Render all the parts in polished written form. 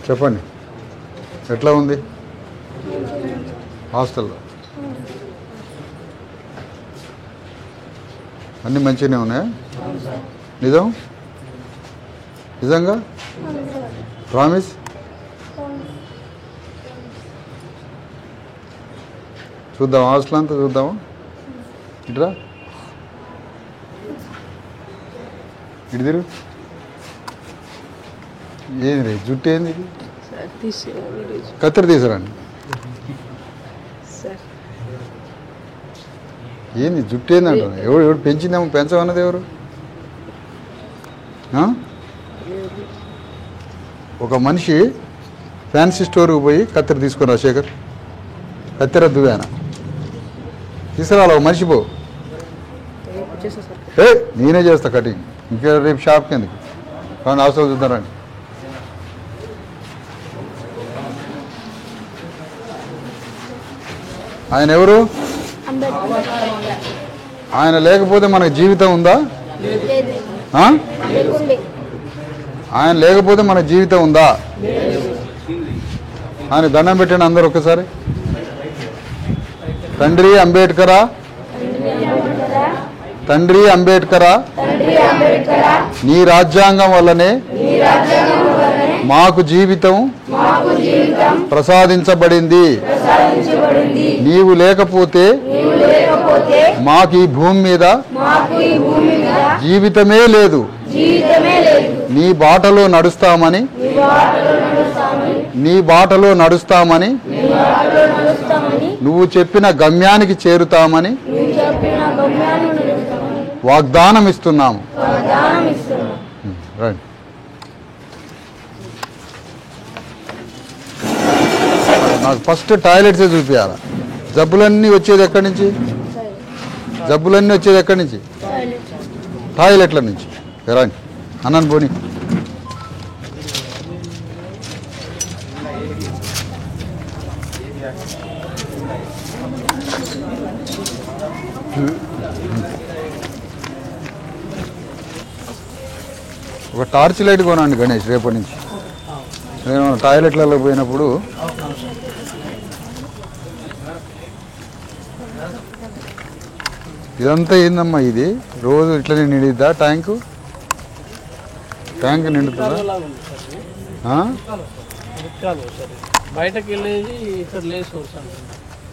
చెప్పండి, ఎట్లా ఉంది హాస్టల్లో? అన్నీ మంచిగానే ఉన్నాయా? నిజంగా ప్రామిస్? చూద్దాం, హాస్టల్ అంతా చూద్దామా? ఇట్రా, ఇటు తిరుగు. ఏంది రే జుట్టు ఏంది? కత్తిరి తీసుకురండి. ఏంది జుట్టు ఏంది అంటున్నా? ఎవడు పెంచిందేమో, పెంచమన్నది ఎవరు? ఒక మనిషి ఫ్యాన్సీ స్టోర్కి పోయి కత్తిరి తీసుకుని రా శేఖర్, కత్తిర దువ్వాన తీసుకురాలి. ఒక మనిషి పో, నేనే చేస్తా కటింగ్. ఇంకా రేపు షాప్కి ఎందుకు కానీ అవసరం చూద్దారండి. ఆయన ఎవరు? ఆయన లేకపోతే మనకు జీవితం ఉందా? ఆయన లేకపోతే మన జీవితం ఉందా? ఆయన దండం పెట్టండి అందరూ ఒక్కసారి. తండ్రి అంబేద్కరా, తండ్రి అంబేద్కరా, నీ రాజ్యాంగం వల్లనే మాకు జీవితం ప్రసాదించబడింది. నీవు లేకపోతే మాకు ఈ భూమి మీద జీవితమే లేదు. నీ బాటలో నడుస్తామని నువ్వు చెప్పిన గమ్యానికి చేరుతామని వాగ్దానం ఇస్తున్నాము. రండి. నాకు ఫస్ట్ టాయిలెట్సే చూపించాలి. జబ్బులన్నీ వచ్చేది ఎక్కడి నుంచి? టాయిలెట్ల నుంచి. రండి అన్నాను పోనీ. ఒక టార్చ్ లైట్ కొనండి గణేష్ రేపటి నుంచి. నేను టాయిలెట్లలో పోయినప్పుడు ఇదంతా ఏందమ్మా ఇది? రోజు ఇట్లనే నిండిద్దా ట్యాంకు నిండుతుందా?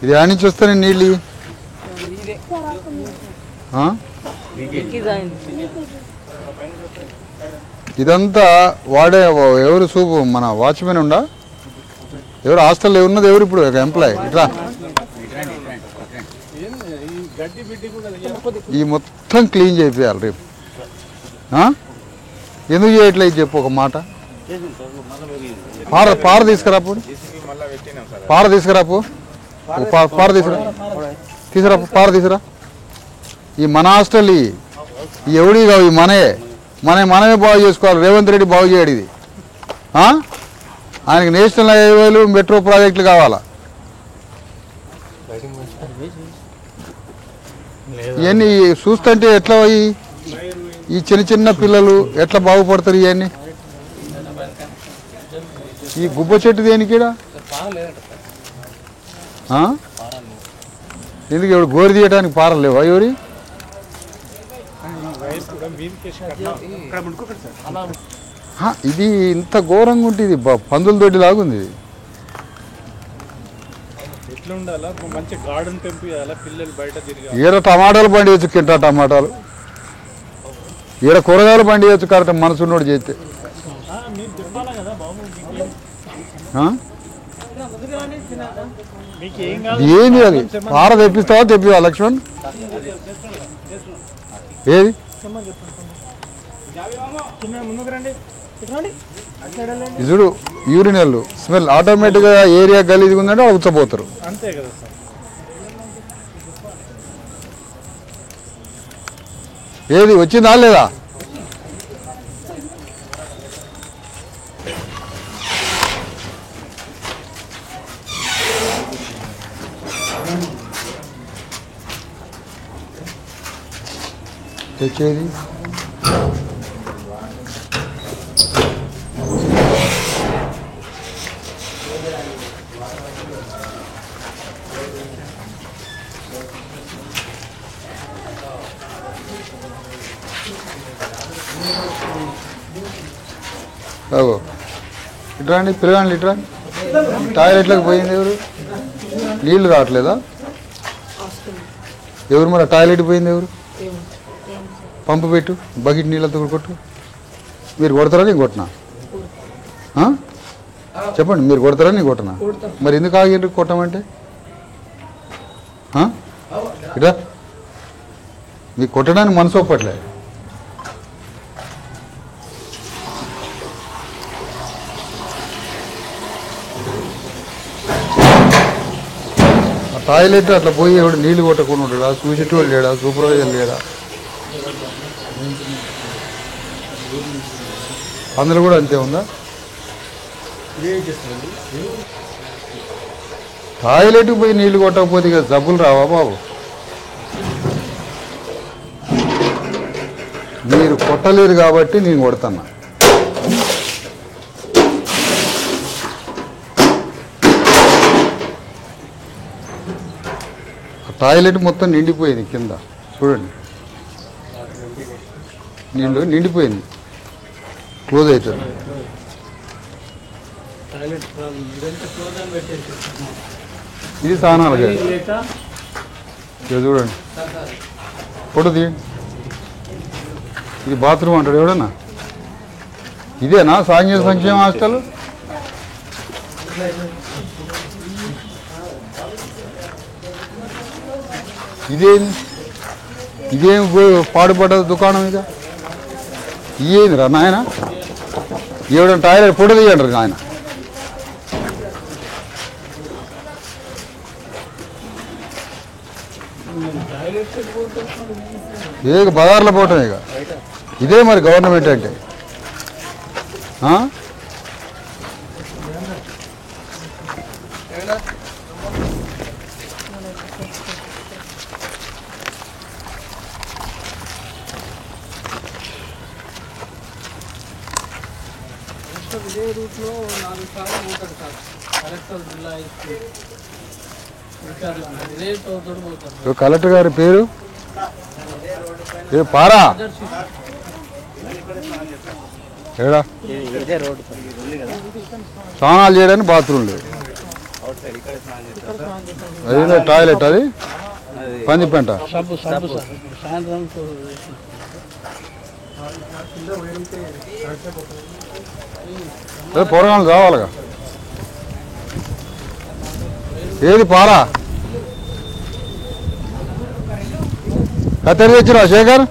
ఇది ఆడ నుంచి వస్తానే నీళ్ళు ఇదంతా వాడే ఎవరు? సూపు మన వాచ్మెన్ ఉండా? ఎవరు హాస్టల్లో ఉన్నది? ఎవరు ఇప్పుడు ఎంప్లాయ్? ఇట్లా ఈ మొత్తం క్లీన్ చేయాలి రేపు. ఎందుకు చేయట్లేదు చెప్పు ఒక మాట. పార తీసుకురాపు, పార తీసుకురా. ఈ మన హాస్టల్ ఈ ఎవడి కావు, ఈ మనమే బాగు చేసుకోవాలి. రేవంత్ రెడ్డి బాగు చేయడు ఇది. ఆయనకి నేషనల్ హైవేలు మెట్రో ప్రాజెక్టులు కావాలా? ఇవన్నీ చూస్తుంటే ఎట్లా ఈ చిన్న పిల్లలు ఎట్లా బాగుపడతారు? ఇవన్నీ ఈ గుబ్బ చెట్టు దేనికి? ఎందుకు ఎవడు గోరి తీయడానికి పారలు లేవా? ఎవరి ఇది ఇంత ఘోరంగా ఉంటుంది, పందుల దొడ్డి లాగుంది ఇది. ఈడ టమాటాలు పండియచ్చు, కింటా టమాటాలు. ఈడ కూరగాయలు పండియచ్చు. కరెక్ట్ మనసున్నోడు చేస్తే. ఏంది అది? పార తెప్పిస్తావా లక్ష్మణ్? ఏది చూడు, యూరినల్ స్మెల్ ఆటోమేటిక్గా ఏరియా గలీజ్గా ఉందంటే ఉచ్చపోతారు. అంతే కదా సార్. ఏది వచ్చిందా లేదా? తెచ్చేది అగో ఇట్రా అండి పిల్లగాండి ఇట్రా. టాయిలెట్లోకి పోయింది ఎవరు? నీళ్ళు రావట్లేదా? ఎవరు మరి టాయిలెట్ పోయింది ఎవరు? పంపు పెట్టు, బకెట్ నీళ్ళతో కొట్టు. మీరు కొడతారా నేను కొట్టినా? చెప్పండి, మీరు కొడతారా నేను కొట్టనా? మరి ఎందుకు ఆగిండ్రు కొట్టమంటే? ఇట్రా, మీకు కొట్టడానికి మనసు ఒప్పట్లే. టాయిలెట్ అట్లా పోయి ఎవడు నీళ్ళు కొట్టకుండా ఉంటాడా? చూసేటోళ్ళు లేడా? సూపర్వైజర్ లేడా? అందులో కూడా అంతే ఉందా? టాయిలెట్కి పోయి నీళ్లు కొట్టకపోతే ఇక జబ్బులు రావా బాబు? మీరు కొట్టలేరు కాబట్టి నేను కొడతాను. టాయిలెట్ మొత్తం నిండిపోయింది కింద చూడండి, నీళ్ళు నిండిపోయింది, క్లోజ్ అవుతుంది. ఇది స్నానాలు కాదు, ఇది చూడండి ఫోటో తీయండి. ఇది బాత్రూమ్ అంటాడు ఎవడన్నా? ఇదేనా సాంఘిక సంక్షేమ హాస్టల్? ఇదేం పాడుపడ్డ దుకాణం? ఇక ఇదేందిరా నాయన? ఎవడన్నా టాయిలెట్ ఫోటో తీయంటారు ఆయన. ఏ బజార్లో పోవటం ఇక ఇదే మరి గవర్నమెంట్ అంటే. ఇదే రూట్లో 4 సార్లు పోతాడు సార్. కలెక్టర్ జిల్లా కలెక్టర్ గారి పేరు పారా ఏడా? స్నానాలు చేయడానికి బాత్రూమ్ లేదు, అదే టాయిలెట్, అది పందిపెంట. పొరగాళ్ళు రావాలిగా. ఏది పారా? కత్తెర తెచ్చిరా శేఖర్?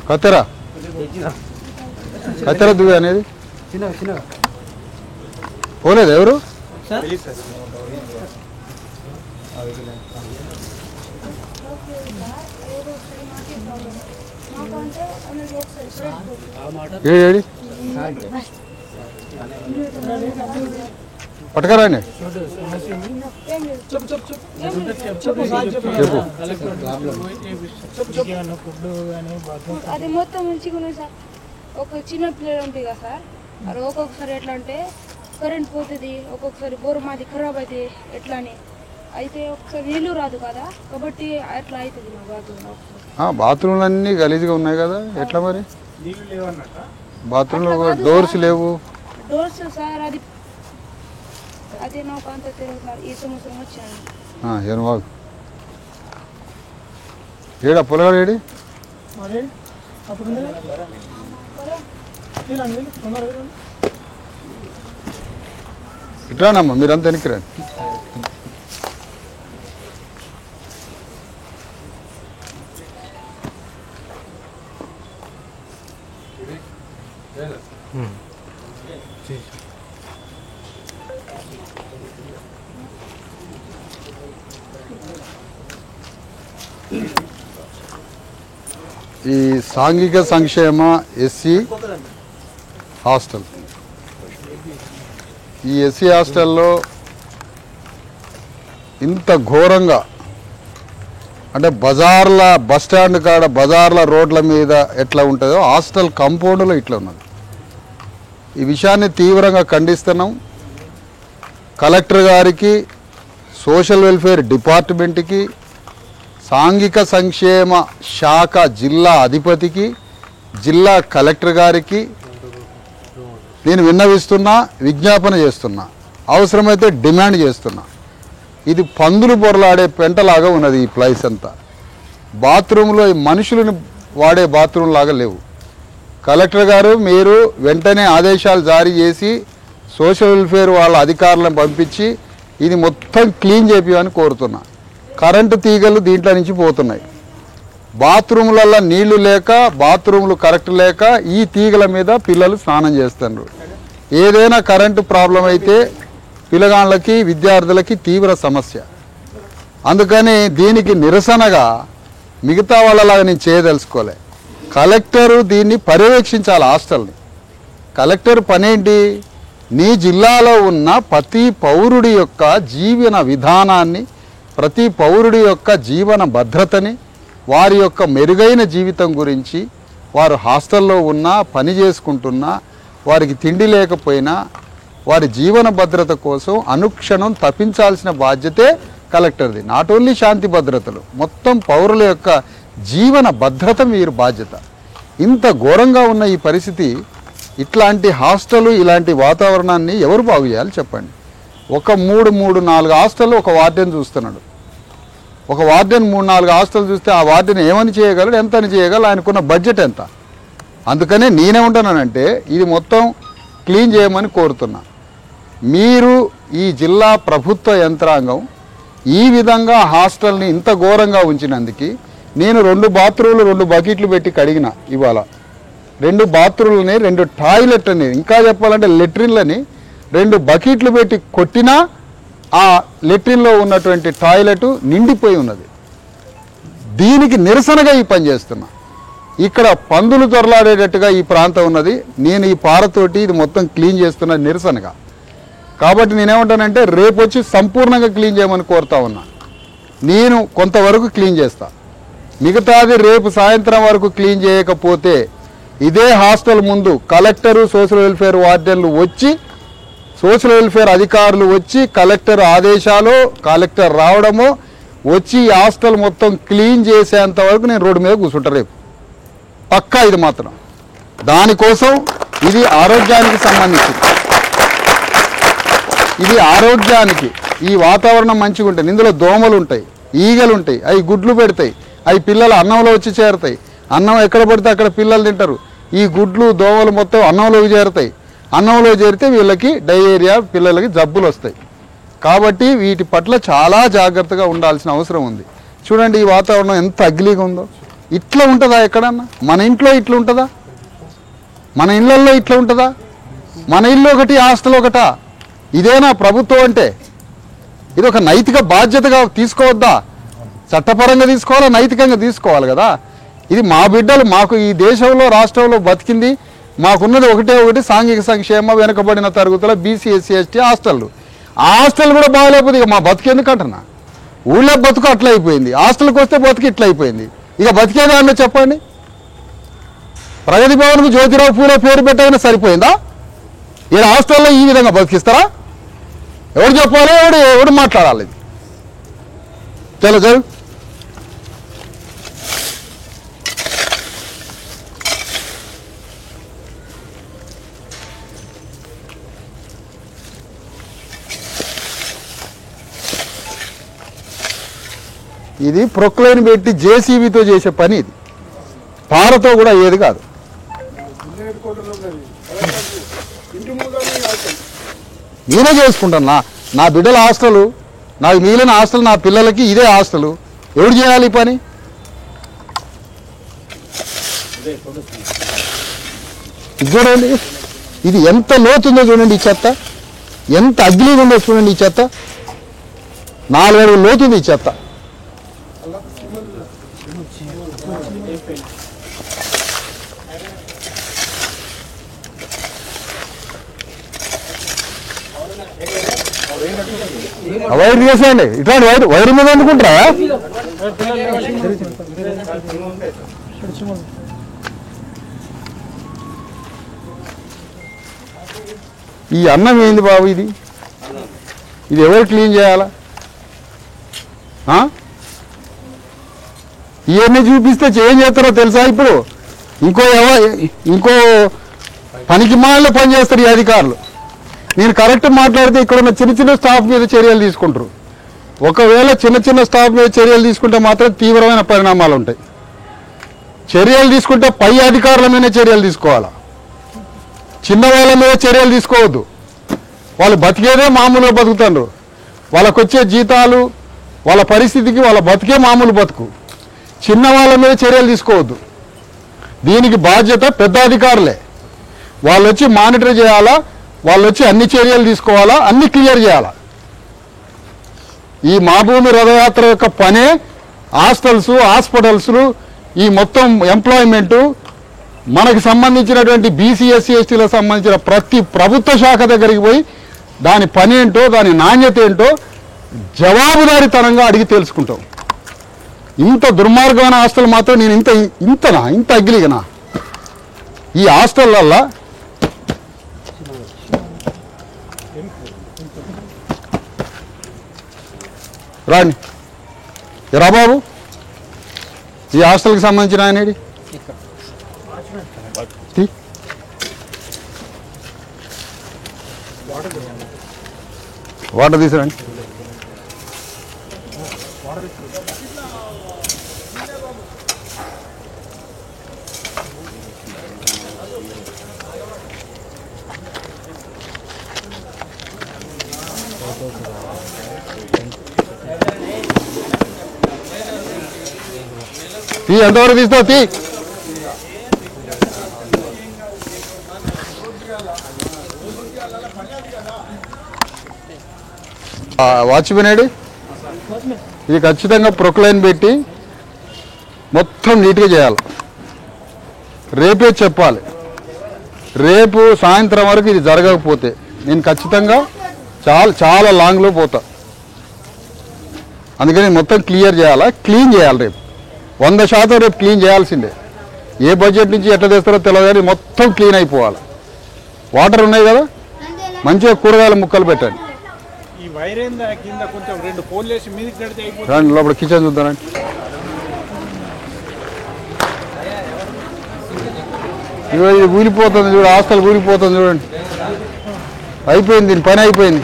కత్తెర కత్తెర దువ్వే అనేది పోలేదు ఎవరు? ఏడి పట్టుకరాండి చెప్పు. అది మొత్తం మంచిగా ఉన్నాయి సార్. ఒక చిన్న పిల్లలు ఉంటాయి కదా సార్, అది ఒక్కొక్కసారి ఎట్లా అంటే కరెంట్ పోతుంది, ఒక్కొక్కసారి బోరు మాది ఖరాబ్ అవుతుంది ఎట్లా అని అయితే ఒకసారి నీళ్ళు రాదు కదా, కాబట్టి అట్లా అవుతుంది మా బాత్రూమ్. బాత్రూమ్లు అన్నీ గలీజ్గా ఉన్నాయి కదా, ఎట్లా మరి? బాత్రూంలో డోర్స్ లేవు. డోర్స్ సార్ అది అదే నాకు అంత తెలియదు సార్. ఈ సంవత్సరం వచ్చాను. ఏను బాగు ఏడా పొలగాడు ఏడి? ఇట్లానమ్మా మీరంతా వెనక్కి రండి. ఈ సాంఘిక సంక్షేమ ఎస్సీ హాస్టల్, ఈ ఎస్సీ హాస్టల్లో ఇంత ఘోరంగా అంటే బజార్ల బస్ స్టాండ్ కాడ బజార్ల రోడ్ల మీద ఎట్లా ఉంటుందో హాస్టల్ కాంపౌండ్లో ఇట్లా ఉన్నది. ఈ విషయాన్ని తీవ్రంగా ఖండిస్తున్నాం. కలెక్టర్ గారికి, సోషల్ వెల్ఫేర్ డిపార్ట్మెంట్కి, సాంఘిక సంక్షేమ శాఖ జిల్లా అధిపతికి, జిల్లా కలెక్టర్ గారికి నేను విన్నవిస్తున్నా, విజ్ఞాపన చేస్తున్నా, అవసరమైతే డిమాండ్ చేస్తున్నా. ఇది పందులు బొరలాడే పెంటలాగా ఉన్నది ఈ ప్లేస్ అంతా. బాత్రూంలో మనుషులను వాడే బాత్రూమ్ లాగా లేవు. కలెక్టర్ గారు మీరు వెంటనే ఆదేశాలు జారీ చేసి సోషల్ వెల్ఫేర్ వాళ్ళ అధికారులను పంపించి ఇది మొత్తం క్లీన్ చేపియమని కోరుతున్నా. కరెంటు తీగలు దీంట్లో నుంచి పోతున్నాయి. బాత్రూములలో నీళ్లు లేక, బాత్రూములు కరెక్ట్ లేక ఈ తీగల మీద పిల్లలు స్నానం చేస్తున్నారు. ఏదైనా కరెంటు ప్రాబ్లం అయితే పిల్లగాళ్ళకి, విద్యార్థులకి తీవ్ర సమస్య. అందుకని దీనికి నిరసనగా మిగతా వాళ్ళలాగా నేను చేయదలుచుకోలే. కలెక్టరు దీన్ని పర్యవేక్షించాలి. హాస్టల్ని కలెక్టర్ పనేంటి? నీ జిల్లాలో ఉన్న ప్రతి పౌరుడి యొక్క జీవన విధానాన్ని, ప్రతి పౌరుడి యొక్క జీవన భద్రతని, వారి యొక్క మెరుగైన జీవితం గురించి, వారు హాస్టల్లో ఉన్నా, పని చేసుకుంటున్నా, వారికి తిండి లేకపోయినా వారి జీవన భద్రత కోసం అనుక్షణం తప్పించాల్సిన బాధ్యతే కలెక్టర్ది. నాట్ ఓన్లీ శాంతి భద్రతలు, మొత్తం పౌరుల యొక్క జీవన భద్రత మీరు బాధ్యత. ఇంత ఘోరంగా ఉన్న ఈ పరిస్థితి, ఇట్లాంటి హాస్టలు, ఇలాంటి వాతావరణాన్ని ఎవరు బాగు చేయాలి చెప్పండి? ఒక 3-4 హాస్టల్ ఒక వార్డెన్ చూస్తున్నాడు. ఒక వార్డెన్ 3-4 హాస్టల్ చూస్తే ఆ వార్డెన్ ఏమని చేయగలడు, ఎంత అని చేయగలడు, ఆయనకున్న బడ్జెట్ ఎంత? అందుకనే నేనేమంటున్నానంటే ఇది మొత్తం క్లీన్ చేయమని కోరుతున్నా. మీరు ఈ జిల్లా ప్రభుత్వ యంత్రాంగం ఈ విధంగా హాస్టల్ని ఇంత ఘోరంగా ఉంచినందుకు నేను 2 బాత్రూములు 2 బకెట్లు పెట్టి కడిగిన. ఇవాళ 2 బాత్రూములని, 2 టాయిలెట్లని, ఇంకా చెప్పాలంటే లెట్రిన్లని 2 బకెట్లు పెట్టి కొట్టినా ఆ లెట్రిన్లో ఉన్నటువంటి టాయిలెట్ నిండిపోయి ఉన్నది. దీనికి నిరసనగా ఈ పని చేస్తున్నా. ఇక్కడ పందులు దొరలాడేటట్టుగా ఈ ప్రాంతం ఉన్నది. నేను ఈ పారతోటి ఇది మొత్తం క్లీన్ చేస్తున్న నిరసనగా. కాబట్టి నేనేమంటానంటే రేపు వచ్చి సంపూర్ణంగా క్లీన్ చేయమని కోరుతా ఉన్నా. నేను కొంతవరకు క్లీన్ చేస్తా, మిగతాది రేపు సాయంత్రం వరకు క్లీన్ చేయకపోతే ఇదే హాస్టల్ ముందు కలెక్టరు, సోషల్ వెల్ఫేర్ వార్డెన్లు వచ్చి, సోషల్ వెల్ఫేర్ అధికారులు వచ్చి, కలెక్టర్ ఆదేశాలు, కలెక్టర్ రావడము వచ్చి ఈ హాస్టల్ మొత్తం క్లీన్ చేసేంత వరకు నేను రోడ్డు మీద కూర్చుంటా రేపు పక్కా. ఇది మాత్రం దానికోసం ఇది ఆరోగ్యానికి సంబంధించింది. ఇది ఆరోగ్యానికి, ఈ వాతావరణం మంచిగా ఉంటుంది. ఇందులో దోమలు ఉంటాయి, ఈగలు ఉంటాయి, అవి గుడ్లు పెడతాయి, అవి పిల్లలు అన్నంలో వచ్చి చేరుతాయి. అన్నం ఎక్కడ పడితే అక్కడ పిల్లలు తింటారు. ఈ గుడ్లు, దోమలు మొత్తం అన్నంలోకి చేరుతాయి. అన్నంలో చేరితే వీళ్ళకి డయేరియా, పిల్లలకి జబ్బులు వస్తాయి. కాబట్టి వీటి పట్ల చాలా జాగ్రత్తగా ఉండాల్సిన అవసరం ఉంది. చూడండి ఈ వాతావరణం ఎంత అగ్లీగా ఉందో. ఇట్లా ఉంటుందా ఎక్కడన్నా? మన ఇంట్లో ఇట్లా ఉంటుందా? మన ఇళ్ళల్లో ఇట్లా ఉంటుందా? మన ఇల్లు ఒకటి, హాస్టల్ ఒకటా? ఇదేనా ప్రభుత్వం అంటే? ఇది ఒక నైతిక బాధ్యతగా తీసుకోవద్దా? చట్టపరంగా తీసుకోవాలా, నైతికంగా తీసుకోవాలి కదా. ఇది మా బిడ్డలు, మాకు ఈ దేశంలో, రాష్ట్రంలో బతికింది, మాకున్నది ఒకటి సాంఘిక సంక్షేమ వెనుకబడిన తరగతుల బీసీ, ఎస్సీ, ఎస్టీ హాస్టళ్ళు. ఆ హాస్టల్ కూడా బాగలేకపోతే ఇక మా బతికేందుకంటున్నా. ఊళ్ళో బతుకు అట్లా అయిపోయింది, హాస్టల్కి వస్తే బతుకు ఇట్లా అయిపోయింది. ఇక బతికేదా అన్న చెప్పండి? ప్రగతి భవన్కు జ్యోతిరావు పూలే పేరు పెట్టగానే సరిపోయిందా? ఈ హాస్టల్లో ఈ విధంగా బతికిస్తారా? ఎవరు చెప్పాలి, ఎవడు మాట్లాడాలి? చలో చదువు. ఇది ప్రొక్లైన్ పెట్టి జేసీబీతో చేసే పని. ఇది పారతో కూడా ఏది కాదు. నేనే చేసుకుంటాను. నా బిడ్డల హాస్టలు, నాకు మిగిలిన హాస్టల్, నా పిల్లలకి ఇదే హాస్టలు. ఎవరు చేయాలి ఈ పని? చూడండి ఇది ఎంత లోతుందో చూడండి. ఈ చెత్త ఎంత అగ్లీగా ఉందో చూడండి. ఈ చెత్త 4 అడుగులు లోతుంది ఈ చెత్త. వైర్ చేసేయండి. ఇట్లాంటి వైర్ మీద అనుకుంటారా? ఈ అన్నం ఏంది బాబు? ఇది ఎవరు క్లీన్ చేయాలా? ఇవన్నీ చూపిస్తే ఏం చేస్తారో తెలుసా? ఇప్పుడు ఇంకో పనికి మాలలో పని చేస్తారు ఈ అధికారులు. నేను కరెక్ట్ మాట్లాడితే ఇక్కడ ఉన్న చిన్న చిన్న స్టాఫ్ మీద చర్యలు తీసుకుంటారు. ఒకవేళ చిన్న చిన్న స్టాఫ్ మీద చర్యలు తీసుకుంటే మాత్రం తీవ్రమైన పరిణామాలు ఉంటాయి. చర్యలు తీసుకుంటే పై అధికారుల మీద చర్యలు తీసుకోవాలా, చిన్న వాళ్ళ మీద చర్యలు తీసుకోవద్దు. వాళ్ళు బతికేదే మామూలుగా బతుకుతారు. వాళ్ళకు వచ్చే జీతాలు, వాళ్ళ పరిస్థితికి వాళ్ళ బతికే మామూలు బతుకు. చిన్న వాళ్ళ మీద చర్యలు తీసుకోవద్దు. దీనికి బాధ్యత పెద్ద అధికారులే. వాళ్ళు వచ్చి మానిటర్ చేయాలా, వాళ్ళు వచ్చి అన్ని చర్యలు తీసుకోవాలా, అన్ని క్లియర్ చేయాలా. ఈ మా భూమి రథయాత్ర యొక్క పనే హాస్పిటల్స్, ఈ మొత్తం ఎంప్లాయ్మెంటు, మనకు సంబంధించినటువంటి బీసీ ఎస్సీ ఎస్టీలకు సంబంధించిన ప్రతి ప్రభుత్వ శాఖ దగ్గరికి పోయి దాని పని ఏంటో, దాని నాణ్యత ఏంటో జవాబుదారీతనంగా అడిగి తెలుసుకుంటాం. ఇంత దుర్మార్గమైన హాస్టల్ మాత్రం నేను ఇంత అగ్గిలిగనా? ఈ హాస్టల్లల్లా రాండి రా బాబు, ఈ హాస్టల్కి సంబంధించిన ఆయన వాటర్ తీసుకురండి. ఎంతవరకు తీస్తావు? వాచ్మెన్ ఏడి? ఇది ఖచ్చితంగా ప్రొక్లైన్ పెట్టి మొత్తం నీట్గా చేయాలి. రేపే చెప్పాలి. రేపు సాయంత్రం వరకు ఇది జరగకపోతే నేను ఖచ్చితంగా చాలా లాంగ్లో పోతా. అందుకని మొత్తం క్లియర్ చేయాలా, క్లీన్ చేయాలి. రేపు 100% రేపు క్లీన్ చేయాల్సిందే. ఏ బడ్జెట్ నుంచి ఎట్లా తెస్తారో తెలియదు కానీ మొత్తం క్లీన్ అయిపోవాలి. వాటర్ ఉన్నాయి కదా, మంచిగా కూరగాయల ముక్కలు పెట్టండి. రండి లోపల కిచెన్ చూద్దానండి. ఇది ఊలిపోతుంది చూడు, హాస్టల్ ఊలిపోతుంది చూడండి. అయిపోయింది, దీని పని అయిపోయింది.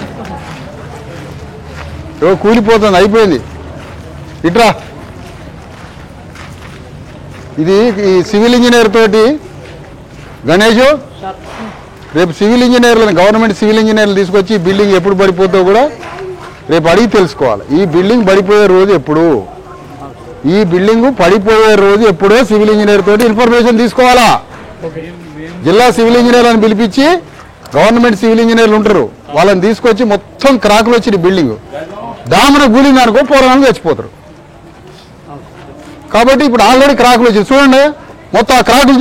కూలిపోతుంది, అయిపోయింది. ఇట్రా, ఇది ఈ సివిల్ ఇంజనీర్ తోటి గణేష్ రేపు సివిల్ ఇంజనీర్లను, గవర్నమెంట్ సివిల్ ఇంజనీర్లు తీసుకొచ్చి ఈ బిల్డింగ్ ఎప్పుడు పడిపోతుందో కూడా రేపు అడిగి తెలుసుకోవాలి. ఈ బిల్డింగ్ పడిపోయే రోజు ఎప్పుడు, ఈ బిల్డింగ్ పడిపోయే రోజు ఎప్పుడో సివిల్ ఇంజనీర్ తోటి ఇన్ఫర్మేషన్ తీసుకోవాలా. జిల్లా సివిల్ ఇంజనీర్లను పిలిపించి, గవర్నమెంట్ సివిల్ ఇంజనీర్లు ఉంటారు, వాళ్ళని తీసుకొచ్చి మొత్తం క్రాకులు వచ్చిన బిల్డింగ్ డామున కూలింది అనుకో పోరాలను చచ్చిపోతారు. కాబట్టి ఇప్పుడు ఆల్రెడీ క్రాకులు వచ్చి చూడండి, మొత్తం ఆ క్రాకులు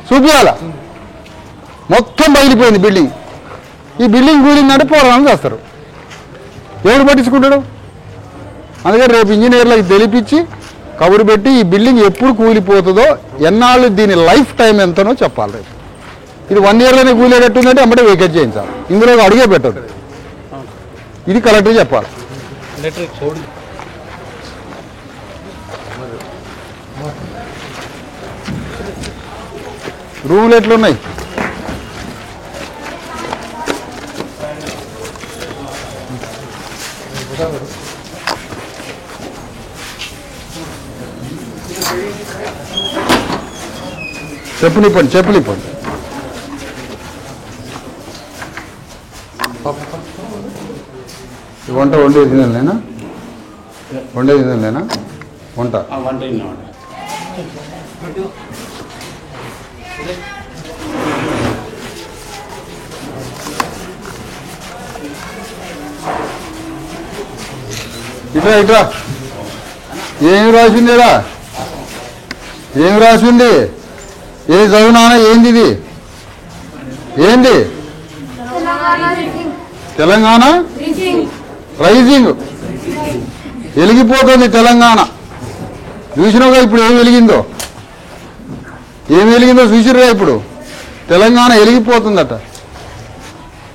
చూపియాల. మొత్తం బయలిపోయింది బిల్డింగ్. ఈ బిల్డింగ్ కూలిందంటే పోరాలను చేస్తారు. ఎవరు పట్టించుకుంటాడు? అందుకని రేపు ఇంజనీర్లకు తెలిపించి కబురు పెట్టి ఈ బిల్డింగ్ ఎప్పుడు కూలిపోతుందో, ఎన్నాళ్ళు దీని లైఫ్ టైం ఎంతనో చెప్పాలి. రేపు ఇది 1 yearలోనే కూలేటట్టుందంటే అమ్మటే వేకెట్ చేయించాలి. ఇందులో అడిగే పెట్టదు. ఇది కలెక్టర్ చెప్పాలి. రూములు ఎట్లున్నాయి? చెప్పులిప్పండి. వంట వండేది తినలేనా? వంట ఇట్రా ఏమి రాసిందేరా? ఏమి రాసింది? ఏ చదువునానా? ఏంది ఇది? ఏంది? తెలంగాణ రైజింగ్. వెలిగిపోతుంది తెలంగాణ. చూసినావుగా ఇప్పుడు ఏం వెలిగిందో చూసిరుగా. ఇప్పుడు తెలంగాణ వెలిగిపోతుందట.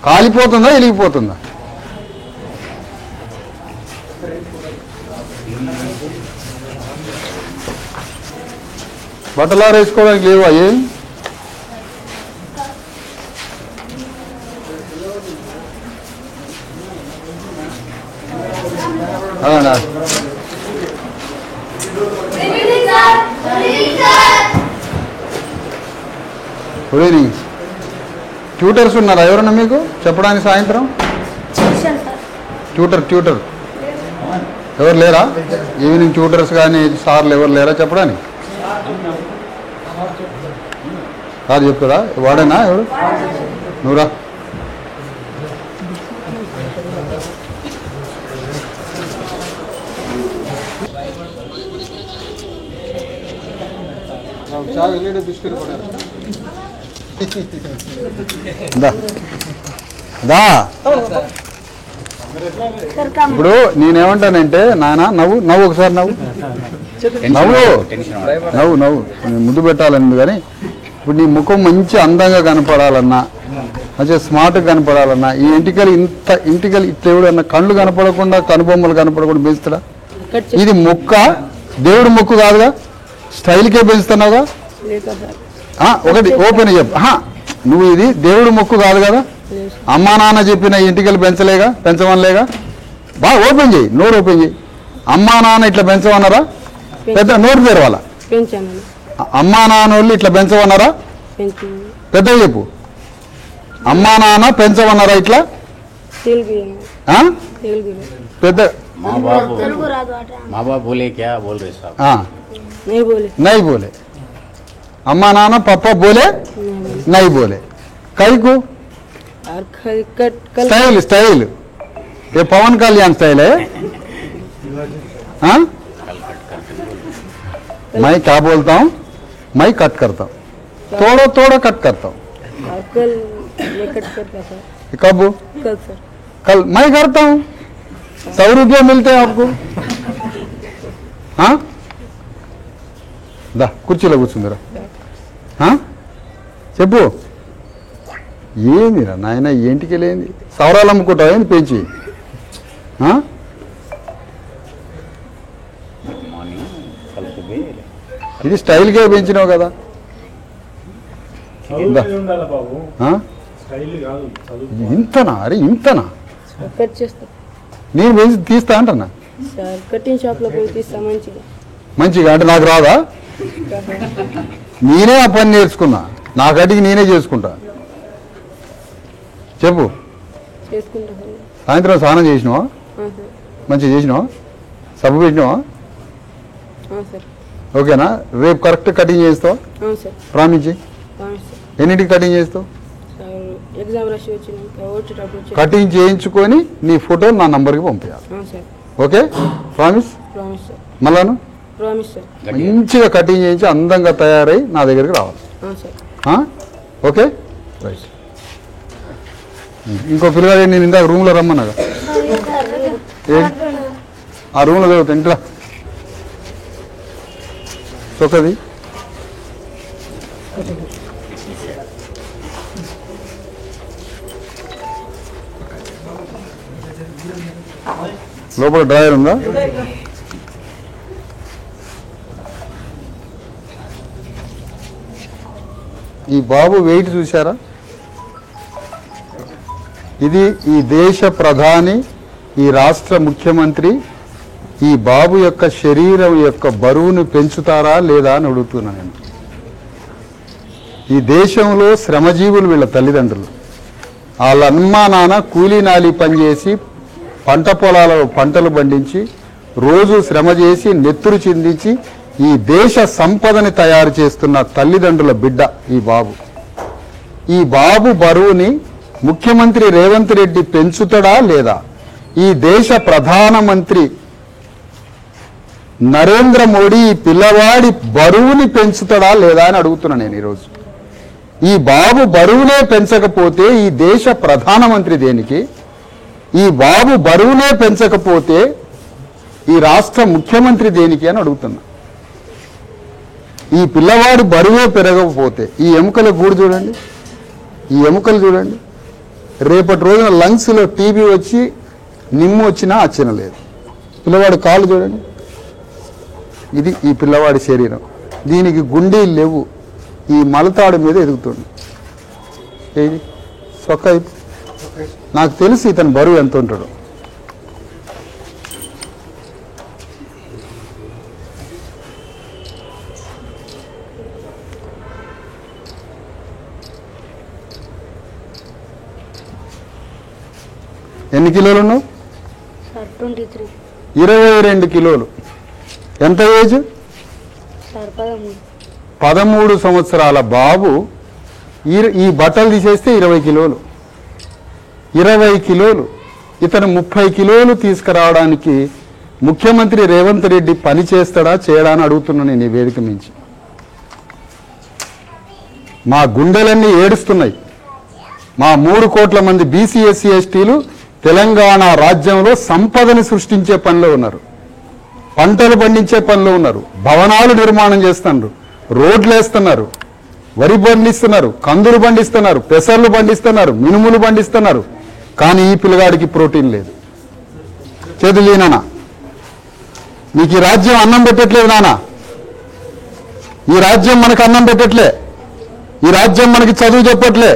కాలిపోతుందా, వెలిగిపోతుందా? బట్టలు ఆరేసుకోవడానికి లేవా ఏం? అవునా? Good evening. ట్యూటర్స్ ఉన్నారా ఎవరన్నా మీకు చెప్పడానికి సాయంత్రం? ట్యూటర్ ఎవరు లేరా? ఈవినింగ్ ట్యూటర్స్ కానీ సార్లు ఎవరు లేరా చెప్పడానికి? సార్ చెప్తారా? వాడేనా ఎవరు? నువ్వురా. ఇప్పుడు నేనేమంటానంటే నాన్న నవ్వు నవ్వు ఒకసారి నవ్వు నవ్వు నవ్వు నేను ముద్దు పెట్టాలని. కానీ ఇప్పుడు నీ ముఖం మంచి అందంగా కనపడాలన్నా, మంచిగా స్మార్ట్గా కనపడాలన్నా, ఈ ఇంటికలు ఇట్లా ఎవడన్నా కళ్ళు కనపడకుండా కనుబొమ్మలు కనపడకుండా పెంచుతాడా? ఇది మొక్క, దేవుడు మొక్కు కాదుగా, స్టైల్కే పెంచుతున్నావుగా. ఒకటి ఓపెన్ చెప్పు, నువ్వు ఇది దేవుడు మొక్కు కాదు కదా, అమ్మా నాన్న చెప్పిన ఇంటికలు పెంచమనలేగా. బాగా ఓపెన్ చేయి, నోరు ఓపెన్ చేయి. అమ్మా నాన్న ఇట్లా పెంచమన్నారా? పెద్ద నోరు తెరవాలా? అమ్మా నాన్న వాళ్ళు ఇట్లా పెంచమన్నారా? పెద్దగా చెప్పు. అమ్మా నాన్న పెంచమన్నారా ఇట్లా? పెద్ద नहीं बोले. अम्मा नाना पापा बोले नहीं बोले. कई को स्टाइल ये पवन कल्याण स्टाइल है. हाँ मैं क्या बोलता हूँ, मैं कट करता हूँ, थोड़ा कट करता हूँ. कब? कल मैं करता हूँ. 100 रुपया मिलते हैं आपको. हाँ దా కుర్చీలో కూర్చుందిరా. చెప్పు ఏందిరా నాయన ఏంటికి లేని సవరాలు అమ్ముకుంటావు ఏంది పెంచి? ఇది స్టైల్గా పెంచినావు కదా. ఇంతనా? అరే ఇంతనా? నేను పెంచి తీస్తా అంటన్నా. మంచిగా అంటే నాకు రాదా? నేనే ఆ పని నేర్చుకున్నా, నా గడికి నేనే చేసుకుంటా. చెప్పు. సాయంత్రం స్నానం చేసినావా? మంచిగా చేసినావా? సబ్బు పెట్టినావా? ఓకేనా? రేపు కరెక్ట్ కటింగ్ చేస్తావా? ప్రామిస్. ఎన్నింటికి కటింగ్ చేస్తావు? కటింగ్ చేయించుకొని నీ ఫోటో నా నంబర్కి పంపించాలి. ఓకే? ప్రామిస్. మళ్ళాను మంచిగా కటింగ్ చేయించి అందంగా తయారై నా దగ్గరికి రావాలి. Okay right. ఇంకో పిల్లగాడు నేను ఇందాక రూమ్లో రమ్మన్నాగా, ఆ రూమ్లో చదువుతా. ఇంట్లో చొక్కది లోపల డ్రాయర్ ఉందా? ఈ బాబు వెయిట్ చూసారా? ఇది ఈ దేశ ప్రధాని, ఈ రాష్ట్ర ముఖ్యమంత్రి ఈ బాబు యొక్క శరీరం యొక్క బరువును పెంచుతారా లేదా అని అడుగుతున్నా నేను. ఈ దేశంలో శ్రమజీవులు వీళ్ళ తల్లిదండ్రులు. వాళ్ళ అమ్మా నాన్న కూలీ నాలి పనిచేసి పంట పొలాలలో పంటలు పండించి రోజు శ్రమ చేసి నెత్తురు చిందించి ఈ దేశ సంపదని తయారు చేస్తున్న తల్లిదండ్రుల బిడ్డ ఈ బాబు. ఈ బాబు బరువుని ముఖ్యమంత్రి రేవంత్ రెడ్డి పెంచుతాడా లేదా? ఈ దేశ ప్రధానమంత్రి నరేంద్ర మోడీ ఈ పిల్లవాడి బరువుని పెంచుతాడా లేదా అని అడుగుతున్నా నేను ఈరోజు. ఈ బాబు బరువునే పెంచకపోతే ఈ దేశ ప్రధానమంత్రి దేనికి? ఈ బాబు బరువునే పెంచకపోతే ఈ రాష్ట్ర ముఖ్యమంత్రి దేనికి అని అడుగుతున్నా. ఈ పిల్లవాడు బరువే పెరగకపోతే ఈ ఎముకల గూడు చూడండి, ఈ ఎముకలు చూడండి. రేపటి రోజున లంగ్స్లో టీబీ వచ్చి నిమ్ము వచ్చినా ఆశ్చర్యం లేదు. పిల్లవాడి కాళ్ళు చూడండి, ఇది ఈ పిల్లవాడి శరీరం. దీనికి గుండీలు లేవు, ఈ మలతాడు మీద ఎదుగుతుంది. ఏది సొక్క నాకు తెలిసి ఇతని బరువు ఎంత ఉంటాడు. ఎన్ని కిలోలు ఉన్నావు? 22 కిలోలు. ఎంత ఏజ్? 13 సంవత్సరాల బాబు. ఈ బట్టలు తీసేస్తే 20 కిలోలు. 20 కిలోలు. ఇతను 30 కిలోలు తీసుకురావడానికి ముఖ్యమంత్రి రేవంత్ రెడ్డి పని చేస్తాడా చేయడా అని అడుగుతున్నా నేను ఈ వేదిక మించి. మా గుండెలన్నీ ఏడుస్తున్నాయి. మా 3 కోట్ల మంది బీసీ ఎస్సీ ఎస్టీలు తెలంగాణ రాజ్యంలో సంపదని సృష్టించే పనిలో ఉన్నారు, పంటలు పండించే పనిలో ఉన్నారు, భవనాలు నిర్మాణం చేస్తున్నారు, రోడ్లు వేస్తున్నారు, వరి పండిస్తున్నారు, కందులు పండిస్తున్నారు, పెసర్లు పండిస్తున్నారు, మినుములు పండిస్తున్నారు. కానీ ఈ పిల్లగాడికి ప్రోటీన్ లేదు. చేతులు నాన్న, నీకు ఈ రాజ్యం అన్నం పెట్టట్లేదు నాన్న. ఈ రాజ్యం మనకు అన్నం పెట్టట్లే. ఈ రాజ్యం మనకి చదువు చెప్పట్లే.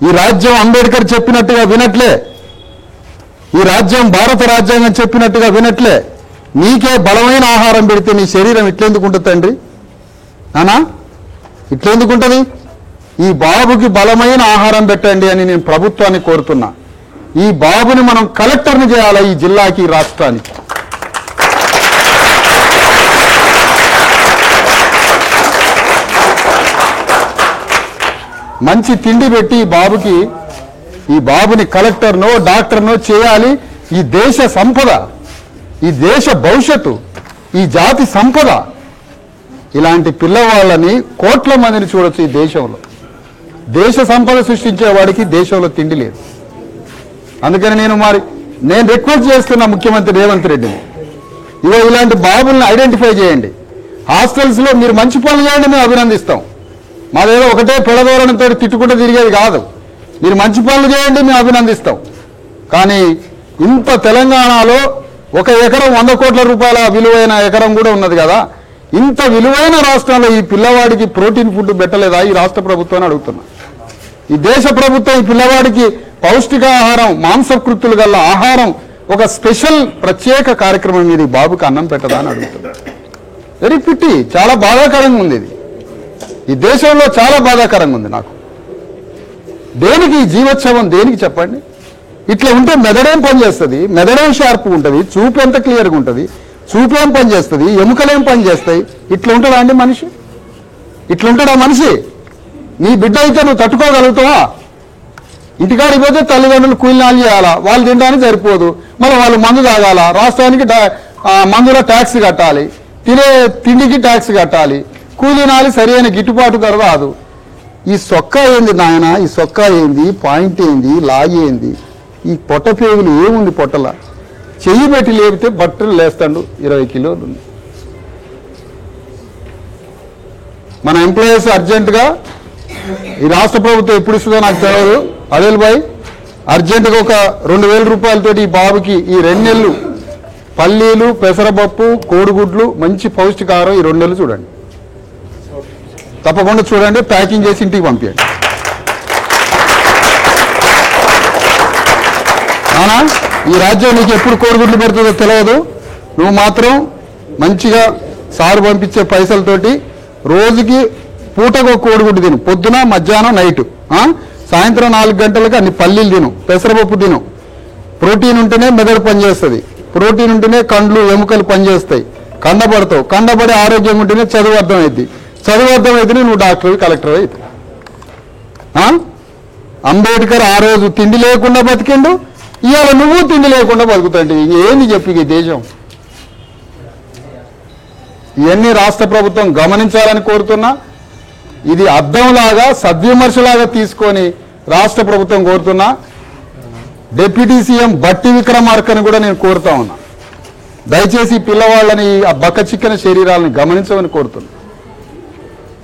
ఈ రాజ్యం అంబేద్కర్ చెప్పినట్టుగా వినట్లే. ఈ రాజ్యం భారత రాజ్యాంగం చెప్పినట్టుగా వినట్లే. నీకే బలమైన ఆహారం పెడితే నీ శరీరం ఇట్లెందుకు ఉంటుంది తండ్రి? నానా ఇట్లెందుకు ఉంటుంది? ఈ బాబుకి బలమైన ఆహారం పెట్టండి అని నేను ప్రభుత్వాన్ని కోరుతున్నా. ఈ బాబుని మనం కలెక్టర్ని చేయాలి ఈ జిల్లాకి, ఈ రాష్ట్రానికి. మంచి తిండి పెట్టి ఈ బాబుని కలెక్టర్నో డాక్టర్నో చేయాలి. ఈ దేశ సంపద, ఈ దేశ భవిష్యత్తు, ఈ జాతి సంపద. ఇలాంటి పిల్లవాళ్ళని కోట్ల మందిని చూడొచ్చు ఈ దేశంలో. దేశ సంపద సృష్టించే వాడికి దేశంలో తిండి లేదు. అందుకని నేను రిక్వెస్ట్ చేస్తున్నా ముఖ్యమంత్రి రేవంత్ రెడ్డిని, ఇలాంటి బాబుల్ని ఐడెంటిఫై చేయండి. హాస్టల్స్లో మీరు మంచి పనులు చేయండి, మేము అభినందిస్తాం. మాదేదో ఒకటే పెడదోరణతో తిట్టుకుంటూ తిరిగేది కాదు. మీరు మంచి పనులు చేయండి, మేము అభినందిస్తాం. కానీ ఇంత తెలంగాణలో 1 ఎకరం 100 కోట్ల రూపాయల విలువైన ఎకరం కూడా ఉన్నది కదా. ఇంత విలువైన రాష్ట్రంలో ఈ పిల్లవాడికి ప్రోటీన్ ఫుడ్ పెట్టలేదా ఈ రాష్ట్ర ప్రభుత్వాన్ని అడుగుతున్నా. ఈ దేశ ప్రభుత్వం ఈ పిల్లవాడికి పౌష్టికాహారం, మాంసకృత్తులు గల ఆహారం, ఒక స్పెషల్ ప్రత్యేక కార్యక్రమం మీద ఈ బాబుకి అన్నం పెట్టదా అని అడుగుతున్నా. వెరీ పిట్టి. చాలా బాధాకరంగా ఉంది ఇది. ఈ దేశంలో చాలా బాధాకరంగా ఉంది నాకు. దేనికి ఈ జీవోత్సవం దేనికి చెప్పండి? ఇట్లా ఉంటే మెదడేం పనిచేస్తుంది? మెదడేం షార్ప్గా ఉంటుంది? చూపు ఎంత క్లియర్గా ఉంటుంది? చూపేం పని చేస్తుంది? ఎముకలేం పని చేస్తాయి? ఇట్లా ఉంటాడా అండి మనిషి? ఇట్లా ఉంటాడా మనిషి? నీ బిడ్డ అయితే నువ్వు తట్టుకోగలుగుతావా? ఇంటికాడికి పోతే తల్లిదండ్రులు కూలినాలు చేయాలా, వాళ్ళు తినడానికి సరిపోదు, మళ్ళీ వాళ్ళు మందు తాగాల, రాష్ట్రానికి మందులో ట్యాక్స్ కట్టాలి, తినే తిండికి ట్యాక్స్ కట్టాలి, కూలినాలు సరైన గిట్టుబాటు ధర రాదు. ఈ సొక్క ఏంది నాయన? ఈ సొక్క ఏంది? పాయింట్ ఏంది? లాగి ఏంది? ఈ పొట్ట పేగులు ఏముంది పొట్టల? చెయ్యి పెట్టి లేపితే బట్టలు లేస్తాడు. 20 కిలోలు. మన ఎంప్లాయీస్ అర్జెంటుగా, ఈ రాష్ట్ర ప్రభుత్వం ఎప్పుడు ఇస్తుందో నాకు తెలియదు, అదేల్ భాయ్ అర్జెంటుగా ఒక 2000 రూపాయలతోటి ఈ బాబుకి ఈ 2 నెలలు పల్లీలు, పెసరపప్పు, కోడిగుడ్లు, మంచి పౌష్టికాహారం ఈ 2 నెలలు చూడండి. తప్పకుండా చూడండి, ప్యాకింగ్ చేసి ఇంటికి పంపించండి. అవునా? ఈ రాజ్యం నీకు ఎప్పుడు కోడిగుడ్లు పెడుతుందో తెలియదు. నువ్వు మాత్రం మంచిగా సారు పంపించే పైసలతోటి రోజుకి పూటకు కోడిగుడ్డు తిను, పొద్దున మధ్యాహ్నం నైటు. సాయంత్రం 4 గంటలకు అన్ని పల్లీలు తిను, పెసరపప్పు తిను. ప్రోటీన్ ఉంటేనే మెదడు పనిచేస్తుంది, ప్రోటీన్ ఉంటేనే కండ్లు ఎముకలు పనిచేస్తాయి, కండబడతావు, కండబడి ఆరోగ్యంగా ఉంటేనే చదువు అర్థమైద్ది, చదువు అర్థమైతేనే నువ్వు డాక్టర్ కలెక్టర్ అవుతావు. అంబేద్కర్ ఆ రోజు తిండి లేకుండా బతికిండు, ఇవాళ నువ్వు తిండి లేకుండా బతుకుతాండి. ఏంది చెప్పి ఈ దేశం? ఇవన్నీ రాష్ట్ర ప్రభుత్వం గమనించాలని కోరుతున్నా. ఇది అద్దంలాగా సద్విమర్శలాగా తీసుకొని రాష్ట్ర ప్రభుత్వం కోరుతున్నా. డిప్యూటీ సీఎం బట్టి విక్రమార్కని కూడా నేను కోరుతా ఉన్నా, దయచేసి పిల్లవాళ్ళని ఆ బక్కచిక్కిన శరీరాలను గమనించమని కోరుతున్నా.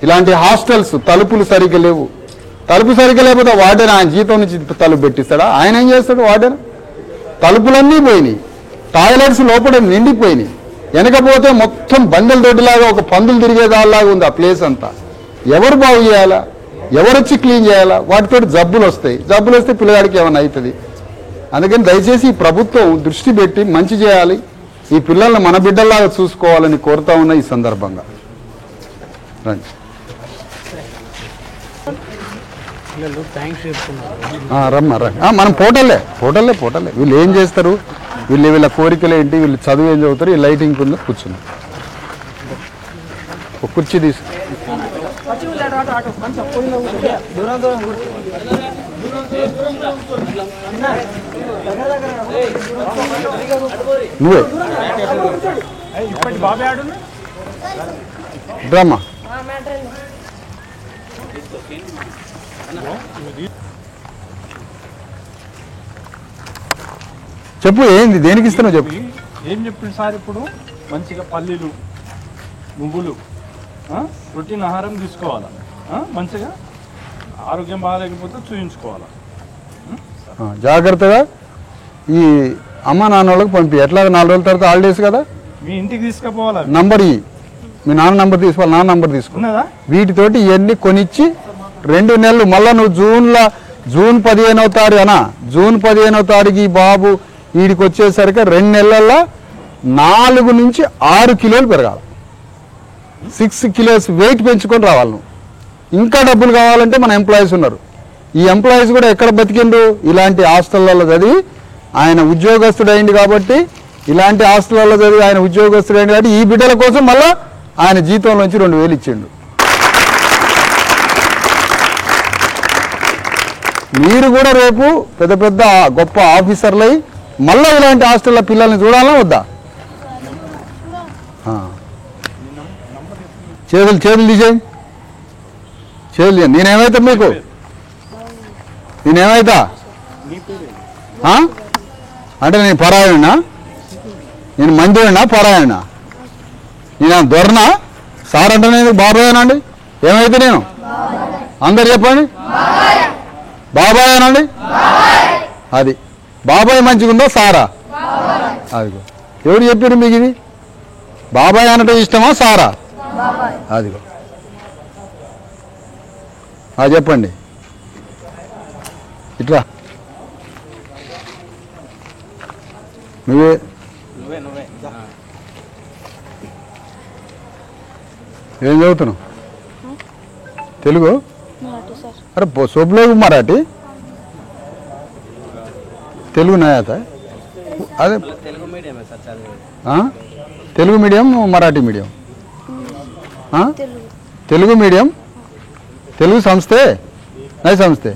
ఇలాంటి హాస్టల్స్ తలుపులు సరిగ్గా లేవు. తలుపు సరిగ్గా లేకపోతే వార్డెన్ ఆయన జీతం నుంచి తలుపు పెట్టిస్తాడా? ఆయన ఏం చేస్తాడు? వార్డెన్ తలుపులన్నీ పోయినాయి, టాయిలెట్స్ లోపల నిండిపోయినాయి, వెనకపోతే మొత్తం బండల దొడ్డిలాగా ఒక పందులు తిరిగేదాల్లాగా ఉంది ఆ ప్లేస్ అంతా. ఎవరు బాగు చేయాలా, ఎవరొచ్చి క్లీన్ చేయాలా? వాటితో జబ్బులు వస్తే పిల్లగాడికి ఏమైనా అవుతుంది. అందుకని దయచేసి ఈ ప్రభుత్వం దృష్టి పెట్టి మంచి చేయాలి, ఈ పిల్లల్ని మన బిడ్డల్లాగా చూసుకోవాలని కోరుతా ఉన్న ఈ సందర్భంగా. రండి రమ్మా మనం పోటల్లే వీళ్ళు ఏం చేస్తారు, వీళ్ళ కోరికలు ఏంటి, వీళ్ళు చదువు ఏం చదువుతారు, ఈ లైటింగ్ కింద కూర్చున్నారు. ఒక కుర్చీ తీసు నువ్వే డ్రామా చెప్పు, ఏంది దేనికి ఇస్తున్నావు చెప్పు. ఏం చెప్పింది సార్? ఇప్పుడు మంచిగా పల్లీలు, నువ్వులు, ప్రోటీన్ ఆహారం తీసుకోవాలా, మంచిగా ఆరోగ్యం బాగాలేకపోతే చూయించుకోవాలా. జాగ్రత్తగా ఈ అమ్మ నాన్న వాళ్ళకి పంపి. ఎట్లాగ 4 రోజుల తర్వాత హాలిడేస్ కదా, మీ ఇంటికి తీసుకుపోవాలా. నంబర్ మీ నాన్న నంబర్ తీసుకోవాలి, నాన్న నంబర్ తీసుకున్నదా. వీటితోటి ఇవన్నీ కొనిచ్చి 2 నెలలు మళ్ళీ నువ్వు జూన్ 15వ తారీఖు జూన్ 15వ తారీఖు ఈ బాబు వీడికి వచ్చేసరికి 2 నెలల్లో 4 నుంచి 6 కిలోలు పెరగాలి. 6 కిలోస్ వెయిట్ పెంచుకొని రావాలి నువ్వు. ఇంకా డబ్బులు కావాలంటే మన ఎంప్లాయీస్ ఉన్నారు. ఈ ఎంప్లాయీస్ కూడా ఎక్కడ బతికిండు? ఇలాంటి హాస్టళ్లలో చదివి ఆయన ఉద్యోగస్తుడైంది కాబట్టి, ఇలాంటి హాస్టళ్లలో చదివి ఆయన ఉద్యోగస్తుడైంది కాబట్టి ఈ బిడ్డల కోసం మళ్ళీ ఆయన జీతంలోంచి 2000 ఇచ్చిండు. మీరు కూడా రేపు పెద్ద పెద్ద గొప్ప ఆఫీసర్లై మళ్ళీ ఇలాంటి హాస్టల్లో పిల్లల్ని చూడాలా వద్దా? చేతులు తీసేయి, చేతులు. నేనేమైతా మీకు? నేనేమైతా అంటే నేను పరాయణనా? నేను మందినా పరాయణనా? నేను దొరనా? సార్ అంటే నేను బాబాయేనండి. ఏమైతే నేను? అందరు చెప్పండి, బాబాయేనండి. అది బాబాయ్ మంచిగా ఉందా సారా? అదిగో ఎవరు చెప్పారు మీకు ఇది? బాబాయ్ అనటం ఇష్టమా సారా? అదిగో చెప్పండి. ఇట్లా నువ్వే ఏం చదువుతున్నావు? తెలుగు? अरे सब लोग मराठी तेलुगु नहीं आता है? अरे हाँ तेलुगु मीडियम मराठी मीडियम? हाँ तेलुगु मीडियम तेलुगु समझते नहीं समझते?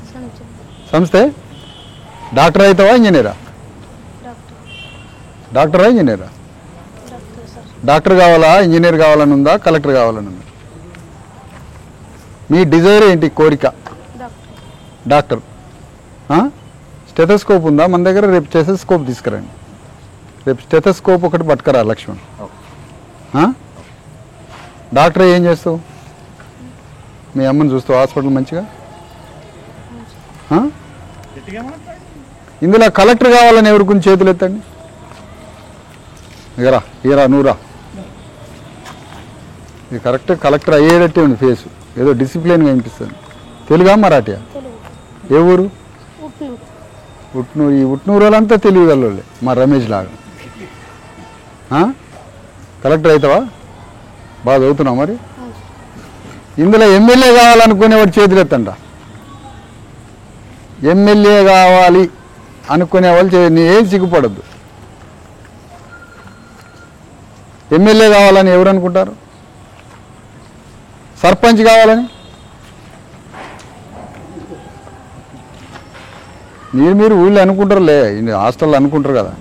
समझते? डॉक्टर అయితే ఇంజనీరా? డాక్టరా ఇంజనీరా? డాక్టర్ కావాలా, ఇంజనీర్ కావాలని ఉందా, కలెక్టర్ కావాలని ఉందా? మీ డిజైర్ ఏంటి, కోరిక? డాక్టర్. స్టెథోస్కోప్ ఉందా మన దగ్గర? రేపు స్టెథోస్కోప్ తీసుకురండి. రేపు స్టెథోస్కోప్ ఒకటి పట్టుకురా లక్ష్మణ్. డాక్టర్ ఏం చేస్తావు? మీ అమ్మని చూస్తావు హాస్పిటల్ మంచిగా? ఇందులో కలెక్టర్ కావాలని ఎవరికి చేతులు ఎత్తండి. ఇగరా నువ్వురా. ఇది కరెక్ట్ కలెక్టర్ అయ్యేటట్టే ఉంది ఫేసు, ఏదో డిసిప్లిన్గా అనిపిస్తుంది. తెలుగా మరాఠీ? ఏ ఊరు? ఉట్నూరు. ఈ ఉట్నూరు వాళ్ళంతా తెలియగలవాళ్ళే, మా రమేష్ లాగా. కలెక్టర్ అవుతావా? బాగా చదువుతున్నావు మరి? ఇందులో ఎమ్మెల్యే కావాలనుకునేవాడు చేతులు ఎత్తంట. ఎమ్మెల్యే కావాలి అనుకునే వాళ్ళు నీ ఏం సిగ్గుపడద్దు. ఎమ్మెల్యే కావాలని ఎవరు అనుకుంటారు? సర్పంచ్ కావాలని? మీరు ఊళ్ళో అనుకుంటారులే, హాస్టల్లో అనుకుంటారు కదా.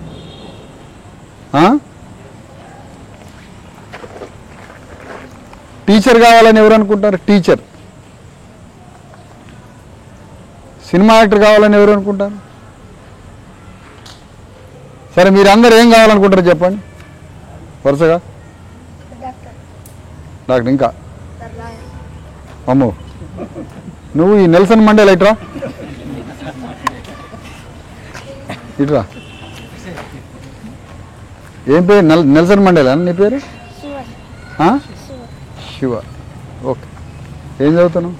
టీచర్ కావాలని ఎవరు అనుకుంటారు? టీచర్. సినిమా యాక్టర్ కావాలని ఎవరు అనుకుంటారు? సరే మీరు అందరు ఏం కావాలనుకుంటారు చెప్పండి వరుసగా? డాక్టర్. ఇంకా అమ్మో నువ్వు ఈ నెల్సన్ మండేలా ఇట్రా, ఇట్రా. ఏం పేరు? నెల్సన్ మండేలా నీ పేరు? ఆ? శివ. ఓకే. ఏం చదువుతున్నావు?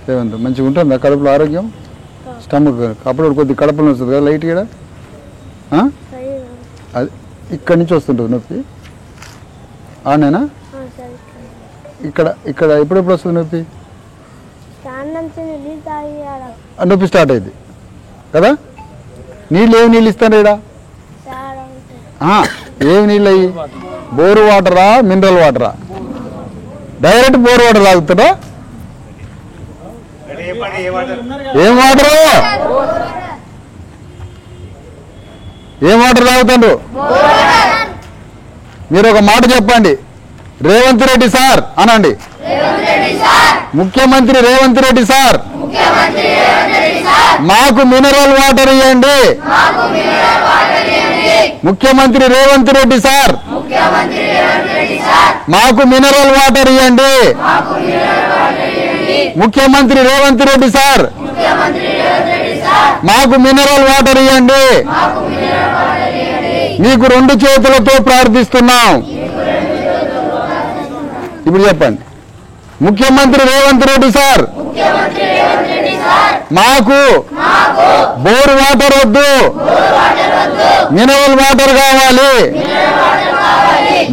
7th. మంచిగా ఉంటుందా కడుపులో ఆరోగ్యం? స్టమక్ అప్పుడు కొద్ది కడుపులో వస్తుంది కదా లైట్ కూడా? అది ఇక్కడి నుంచి వస్తుంటుంది నొప్పి? ఆనేనా? ఇక్కడ ఇక్కడ ఎప్పుడెప్పుడు వస్తుంది నొప్పి? నొప్పి స్టార్ట్ అయింది కదా? నీళ్ళు ఏమి నీళ్ళు ఇస్తాను ఇక్కడ? ఏమి నీళ్ళు అయ్యి? బోరు వాటరా మినరల్ వాటరా? డైరెక్ట్ బోర్ వాటర్ తాగుతాడా? ఏం వాటరు? ఏం వాటర్ తాగుతాడు? మీరు ఒక మాట చెప్పండి. రేవంత్ రెడ్డి సార్ అనండి. ముఖ్యమంత్రి రేవంత్ రెడ్డి సార్ మాకు మినరల్ వాటర్ ఇవ్వండి. ముఖ్యమంత్రి రేవంత్ రెడ్డి సార్ మాకు మినరల్ వాటర్ ఇవ్వండి. ముఖ్యమంత్రి రేవంత్ రెడ్డి సార్ మాకు మినరల్ వాటర్ ఇవ్వండి. మీకు 2 చేతులతో ప్రార్థిస్తున్నాం. ఇప్పుడు చెప్పండి. ముఖ్యమంత్రి రేవంత్ రెడ్డి సార్ మాకు బోర్ వాటర్ వద్దు, మినరల్ వాటర్ కావాలి.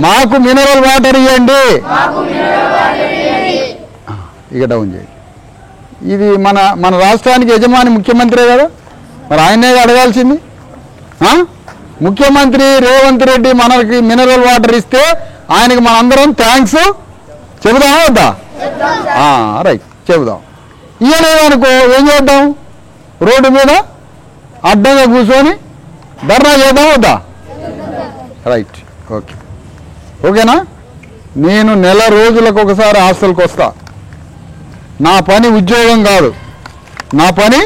మాకు మినరల్ వాటర్ ఇవ్వండి. ఇక డౌన్ చేయండి. ఇది మన మన రాష్ట్రానికి యజమాని ముఖ్యమంత్రే కదా, మరి ఆయనే అడగాల్సింది. ముఖ్యమంత్రి రేవంత్ రెడ్డి మనకి మినరల్ వాటర్ ఇస్తే ఆయనకి మనందరం థ్యాంక్స్ చెబుదామా వద్దా? రైట్, చెబుదాం. ఇయ్యలేదనుకో ఏం చేద్దాం? రోడ్డు మీద అడ్డంగా కూర్చొని ధర్నా చేద్దాం వద్దా? Right, okay. ఓకేనా? నేను నెల రోజులకు ఒకసారి హాస్టల్కి వస్తా. నా పని ఉద్యోగం కాదు. నా పని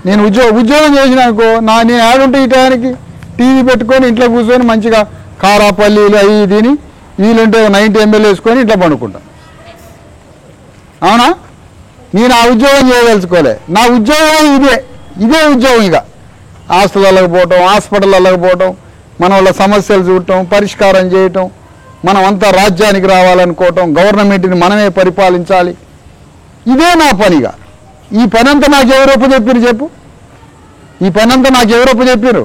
నేను ఉద్యోగం చేసినానుకో నేను ఆడుంటే ఈ టయానికి టీవీ పెట్టుకొని ఇంట్లో కూర్చొని మంచిగా కారా పల్లీలు అవి తిని వీలుంటే 90 ml వేసుకొని ఇంట్లో పండుకుంటా. అవునా? నేను ఆ ఉద్యోగం చేయదలుచుకోలే. నా ఉద్యోగం ఇదే ఉద్యోగం. ఇక హాస్టళ్ళకి పోవటం, హాస్పిటళ్ళకి పోవటం, మన వాళ్ళ సమస్యలు చూడటం, పరిష్కారం చేయటం, మనం అంతా రాజ్యానికి రావాలనుకోవటం, గవర్నమెంట్ని మనమే పరిపాలించాలి. ఇదే నా పనిగా. ఈ పని అంతా నాకు ఎవరొప్పు చెప్పారు చెప్పు? ఈ పని అంతా నాకు ఎవరొప్పు చెప్పారు?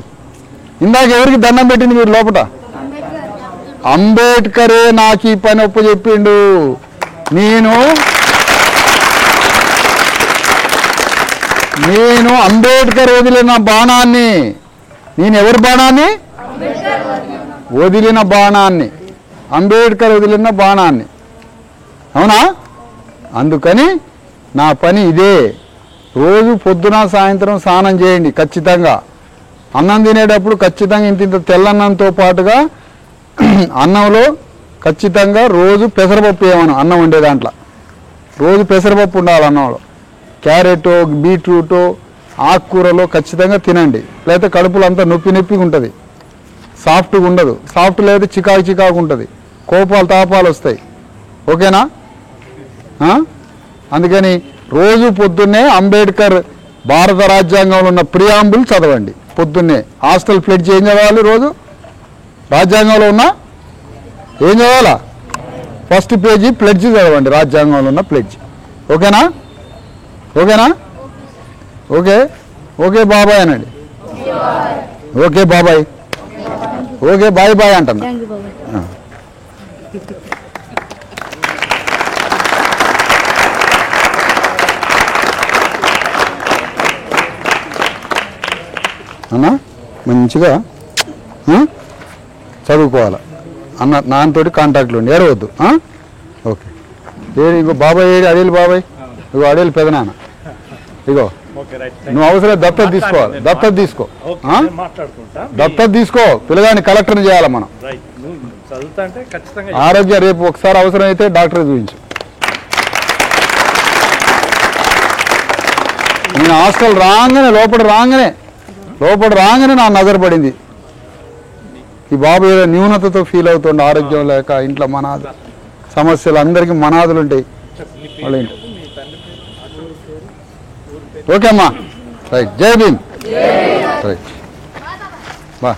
ఇందాక ఎవరికి దండం పెట్టింది మీరు లోపల? అంబేద్కరే నాకు ఈ పని ఒప్పు చెప్పిండు. నేను అంబేద్కర్ వదిలిన బాణాన్ని, నేను ఎవరి బాణాన్ని? వదిలిన బాణాన్ని, అంబేద్కర్ వదిలిన బాణాన్ని. అవునా? అందుకని నా పని ఇదే. రోజు పొద్దున సాయంత్రం స్నానం చేయండి ఖచ్చితంగా. అన్నం తినేటప్పుడు ఖచ్చితంగా ఇంత తెల్లన్నంతో పాటుగా అన్నంలో ఖచ్చితంగా రోజు పెసరపప్పు వేయమను. అన్నం వండే దాంట్లో రోజు పెసరపప్పు ఉండాలి అన్నంలో. క్యారెట్, బీట్రూట్, ఆకుకూరలో ఖచ్చితంగా తినండి. లేకపోతే కడుపులో అంతా నొప్పిగా ఉంటుంది, సాఫ్ట్గా ఉండదు. సాఫ్ట్ లేదా చికాకు ఉంటుంది, కోపాలు తాపాలు వస్తాయి. ఓకేనా? అందుకని రోజు పొద్దున్నే అంబేద్కర్ భారత రాజ్యాంగంలో ఉన్న ప్రియాంబుల్ చదవండి. పొద్దున్నే హాస్టల్ ప్లెడ్జ్ ఏం చదవాలి? రోజు రాజ్యాంగంలో ఉన్న ఏం చదవాలా? ఫస్ట్ పేజీ ప్లెడ్జ్ చదవండి, రాజ్యాంగంలో ఉన్న ప్లెడ్జ్. ఓకేనా? ఓకేనా? ఓకే. ఓకే బాబాయ్ అనండి. ఓకే బాబాయ్. ఓకే బాయ్ బాయ్ అంటాను. అన్నా మంచిగా చదువుకోవాలి అన్న. నాన్నతోటి కాంటాక్ట్లో ఉండి ఏడవద్దు. ఓకే. ఇంకో బాబాయ్ ఏడి? అడేలు బాబాయ్. ఇగో అడేలు పెదనాన్న. ఇగో నువ్వు అవసరం దత్తత తీసుకోవాలి. దత్తత తీసుకో, దత్తత తీసుకో. పిల్లగాని కలెక్టర్ని చేయాలి మనం. ఆరోగ్య రేపు ఒకసారి అవసరం అయితే డాక్టర్ చూపించు. నేను హాస్టల్ లోపల రాగానే నా నజర పడింది. ఈ బాబు ఏదో న్యూనతతో ఫీల్ అవుతుండే, ఆరోగ్యం లేక ఇంట్లో సమస్యలు. అందరికీ మనాదులు ఉంటాయి వాళ్ళ ఇంట్లో. ఓకే అమ్మా, రైట్. జై భీమ్. రైట్ బా